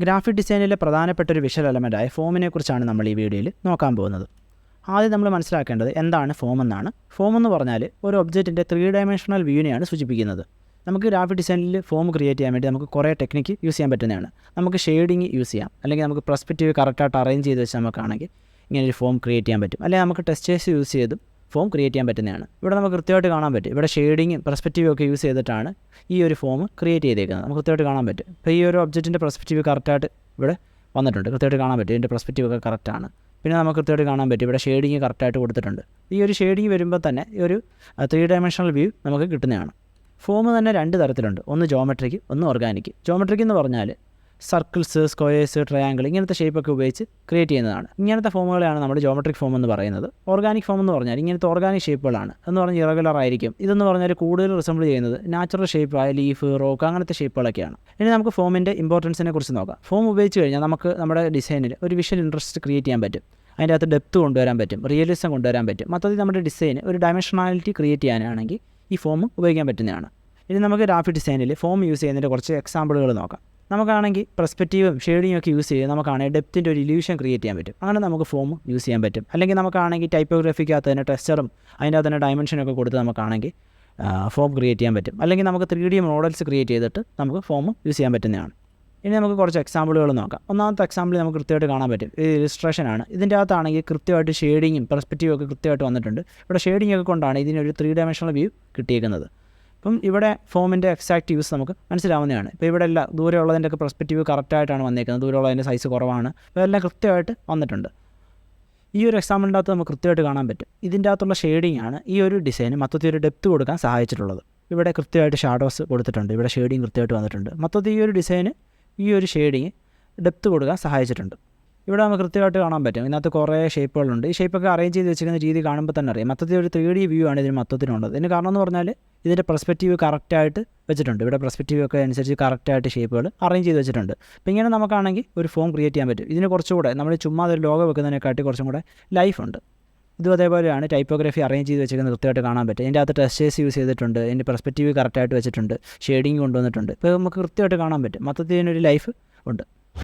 Graphic ഡിസൈനിലെ പ്രധാനപ്പെട്ട ഒരു വിഷ്വൽ എലമെൻ്റായ ഫോമിനെ കുറിച്ചാണ് നമ്മൾ ഈ വീഡിയോയിൽ നോക്കാൻ പോകുന്നത്. ആദ്യം നമ്മൾ മനസ്സിലാക്കേണ്ടത് എന്താണ് ഫോം എന്നാണ്. ഫോം എന്ന് പറഞ്ഞാൽ ഒരു ഒബ്ജക്റ്റിൻ്റെ 3 ഡയമെൻഷണൽ വ്യൂവിനെയാണ് സൂചിപ്പിക്കുന്നത്. നമുക്ക് ഗ്രാഫിക് ഡിസൈനിൽ ഫോം ക്രിയേറ്റ് ചെയ്യാൻ വേണ്ടി നമുക്ക് കുറേ ടെക്നിക്ക് യൂസ് ചെയ്യാൻ പറ്റുന്നതാണ്. നമുക്ക് ഷെയ്ഡിങ് യൂസ് ചെയ്യാം, അല്ലെങ്കിൽ നമുക്ക് പെർസ്പെക്റ്റീവ് കറക്റ്റായിട്ട് അറേഞ്ച് ചെയ്ത് വെച്ച് നമുക്കാണെങ്കിൽ ഇങ്ങനൊരു ഫോം ക്രിയേറ്റ് ചെയ്യാൻ പറ്റും. അല്ലെങ്കിൽ നമുക്ക് ടെക്സ്റ്റേഴ്സ് യൂസ് ചെയ്തും ഫോം ക്രിയേറ്റ് ചെയ്യാൻ പറ്റുന്നതാണ്. ഇവിടെ നമുക്ക് കൃത്യമായിട്ട് കാണാൻ പറ്റും. ഇവിടെ ഷെയ്ഡിങ്ങും പെർസ്പെക്റ്റീവും ഒക്കെ യൂസ് ചെയ്തിട്ടാണ് ഈ ഒരു ഫോം ക്രിയേറ്റ് ചെയ്തേക്കുന്നത്. നമുക്ക് കൃത്യമായിട്ട് കാണാൻ പറ്റും. ഇപ്പോൾ ഈ ഒരു ഒബ്ജക്റ്റിൻ്റെ പെർസ്പെക്റ്റീവ് കറക്റ്റായിട്ട് ഇവിടെ വന്നിട്ടുണ്ട്. കൃത്യമായിട്ട് കാണാൻ പറ്റും. ഇതിൻ്റെ പെർസ്പെക്റ്റീവ് ഒക്കെ കറക്റ്റാണ്. പിന്നെ നമുക്ക് കൃത്യമായിട്ട് കാണാൻ പറ്റും ഇവിടെ ഷെയ്ഡിങ് കറക്റ്റായിട്ട് കൊടുത്തിട്ടുണ്ട്. ഈ ഒരു ഷെയ്ഡിങ് വരുമ്പോൾ തന്നെ ഈ ഒരു 3 ഡയമെൻഷണൽ വ്യൂ നമുക്ക് കിട്ടുന്നതാണ്. ഫോം തന്നെ 2 തരത്തിലുണ്ട്. ഒന്ന് ജോമെട്രിക്, ഒന്ന് ഓർഗാനിക്. ജോമെട്രിക് എന്ന് പറഞ്ഞാൽ സർക്കിൾസ്, സ്ക്വയേഴ്സ്, ട്രയാങ്കിൾ ഇങ്ങനത്തെ ഷേപ്പൊക്കെ ഉപയോഗിച്ച് ക്രിയേറ്റ് ചെയ്യുന്നതാണ്. ഇങ്ങനത്തെ ഫോമുകളെയാണ് നമ്മൾ ജോമെട്രിക് ഫോം എന്ന് പറയുന്നത്. ഓർഗാനിക് ഫോം എന്ന് പറഞ്ഞാൽ ഇങ്ങനത്തെ ഓർഗാനിക് ഷേപ്പുകളാണ്. എന്ന് പറഞ്ഞാൽ ഇറഗുലർ ആയിരിക്കും. ഇതെന്ന് പറഞ്ഞാൽ കൂടുതൽ റിസംബിൾ ചെയ്യുന്നത് നാച്ചുറൽ ഷേപ്പായ ലീഫ്, റോക്ക് അങ്ങനത്തെ ഷേപ്പുകളൊക്കെയാണ്. ഇനി നമുക്ക് ഫോമിൻ്റെ ഇമ്പോർട്ടൻസിനെ കുറിച്ച് നോക്കാം. ഫോം ഉപയോഗിച്ച് കഴിഞ്ഞാൽ നമുക്ക് നമ്മുടെ ഡിസൈനിൽ ഒരു വിഷ്വൽ ഇൻട്രസ്റ്റ് ക്രിയേറ്റ് ചെയ്യാൻ പറ്റും. അതിൻ്റെ അകത്ത് ഡെപ്ത് കൊണ്ടുവരാൻ പറ്റും, റിയലിസം കൊണ്ടുവരാൻ പറ്റും. മൊത്തത്തിൽ നമ്മുടെ ഡിസൈന് ഒരു ഡയമെൻഷനാലിറ്റി ക്രിയേറ്റ് ചെയ്യാനാണെങ്കിൽ ഈ ഫോം ഉപയോഗിക്കാൻ പറ്റുന്നതാണ്. ഇനി നമുക്ക് ഗ്രാഫിക് ഡിസൈനിൽ ഫോം യൂസ് ചെയ്യുന്നതിൻ്റെ കുറച്ച് എക്സാമ്പിളുകൾ നോക്കാം. നമുക്കാണെങ്കിൽ പെർസ്പെക്റ്റീവും ഷെയ്ഡിങ്ങും ഒക്കെ യൂസ് ചെയ്ത് നമുക്കാണെങ്കിൽ ഡെപ്തിൻ്റെ ഒരു ഇല്യൂഷൻ ക്രിയേറ്റ് ചെയ്യാൻ പറ്റും. അങ്ങനെ നമുക്ക് ഫോം യൂസ് ചെയ്യാൻ പറ്റും. അല്ലെങ്കിൽ നമുക്കാണെങ്കിൽ ടൈപ്പോഗ്രഫിക്കകത്ത് തന്നെ ടെക്സ്ചറും അതിൻ്റെ അകത്ത് തന്നെ ഡയമെൻഷനൊക്കെ കൊടുത്ത് നമുക്കാണെങ്കിൽ ഫോം ക്രിയേറ്റ് ചെയ്യാൻ പറ്റും. അല്ലെങ്കിൽ നമുക്ക് 3D മോഡൽസ് ക്രിയേറ്റ് ചെയ്തിട്ട് നമുക്ക് ഫോം യൂസ് ചെയ്യാൻ പറ്റുന്നതാണ്. ഇനി നമുക്ക് കുറച്ച് എക്സാമ്പിളുകൾ നോക്കാം. ഒന്നാമത്തെ എക്സാമ്പിൾ നമുക്ക് കൃത്യമായിട്ട് കാണാൻ പറ്റും. ഇത് ഇലിസ്ട്രേഷനാണ്. ഇതിൻ്റെ അകത്താണെങ്കിൽ കൃത്യമായിട്ട് ഷെയ്ഡിങ്ങും പെർസ്പെക്റ്റീവും ഒക്കെ കൃത്യമായിട്ട് വന്നിട്ടുണ്ട്. ഇവിടെ ഷെയ്ഡിങ് ഒക്കെ കൊണ്ടാണ് ഇതിനൊരു 3 ഡയമെൻഷണൽ വ്യൂ കിട്ടിയേക്കുന്നത്. അപ്പം ഇവിടെ ഫോമിൻ്റെ എക്സാക്റ്റ് യൂസ് നമുക്ക് മനസ്സിലാവുന്നതാണ്. ഇപ്പോൾ ഇവിടെ എല്ലാം ദൂരമുള്ളതിൻ്റെയൊക്കെ പെർസ്പെക്റ്റീവ് കറക്റ്റായിട്ടാണ് വന്നേക്കുന്നത്. ദൂരമുള്ളതിൻ്റെ സൈസ് കുറവാണ്. അപ്പോൾ എല്ലാം കൃത്യമായിട്ട് വന്നിട്ടുണ്ട്. ഈ ഒരു എക്സാമ്പിളിൻ്റെ അകത്ത് നമുക്ക് കൃത്യമായിട്ട് കാണാൻ പറ്റും. ഇതിൻ്റെ അകത്തുള്ള ഷെയ്ഡിങ് ആണ് ഈ ഒരു ഡിസൈന് മൊത്തത്തിൽ ഒരു ഡെപ്ത് കൊടുക്കാൻ സഹായിച്ചിട്ടുള്ളത്. ഇവിടെ കൃത്യമായിട്ട് ഷാഡോസ് കൊടുത്തിട്ടുണ്ട്. ഇവിടെ ഷെയ്ഡിങ് കൃത്യമായിട്ട് വന്നിട്ടുണ്ട്. മൊത്തത്തിൽ ഈ ഒരു ഡിസൈന് ഈ ഒരു ഷെയ്ഡിങ് ഡെപ്ത് കൊടുക്കാൻ സഹായിച്ചിട്ടുണ്ട്. ഇവിടെ നമുക്ക് കൃത്യമായിട്ട് കാണാൻ പറ്റും. ഇതിനകത്ത് കുറേ ഷേപ്പുകളുണ്ട്. ഈ ഷേപ്പൊക്കെ അറേഞ്ച് ചെയ്ത് വെച്ചിരിക്കുന്ന രീതി കാണുമ്പോൾ തന്നെ അറിയാം. മൊത്തത്തിൽ ഒരു 3D വ്യൂ ആണ് ഇതിന് മൊത്തത്തിലുള്ളത്. ഇതിന് കാരണം എന്ന് പറഞ്ഞാൽ ഇതിൻ്റെ പെർസ്പെക്റ്റീവ് കറക്റ്റായിട്ട് വെച്ചിട്ടുണ്ട്. ഇവിടെ പെർസ്പെക്റ്റീവ് ഒക്കെ അനുസരിച്ച് കറക്റ്റായിട്ട് ഷേപ്പുകൾ അറേഞ്ച് ചെയ്ത് വെച്ചിട്ടുണ്ട്. അപ്പോൾ ഇങ്ങനെ നമുക്കാണെങ്കിൽ ഒരു ഫോം ക്രിയേറ്റ് ചെയ്യാൻ പറ്റും. ഇതിന് കുറച്ചുകൂടെ നമ്മൾ ചുമ്മാ ഒരു ലോഗോ വെക്കുന്നതിനെക്കാട്ടി കുറച്ചും കൂടെ ലൈഫുണ്ട്. ഇതും അതേപോലെയാണ് ടൈപ്പോഗ്രഫി അറേഞ്ച് ചെയ്ത് വെച്ചിരിക്കുന്നത് കൃത്യമായിട്ട് കാണാൻ പറ്റും. ഇതിൻ്റെ അകത്ത് ടെക്സ്റ്റേഴ്സ് യൂസ് ചെയ്തിട്ടുണ്ട്. ഇതിൻ്റെ പെർസ്പെക്റ്റീവ് കറക്റ്റായിട്ട് വെച്ചിട്ടുണ്ട്. ഷെയ്ഡിങ് കൊണ്ടുവന്നിട്ടുണ്ട്. ഇപ്പോൾ നമുക്ക് കൃത്യമായിട്ട് കാണാൻ പറ്റും. മൊത്തത്തിൽ ഇതിനൊരു ലൈഫ് ഉണ്ട്.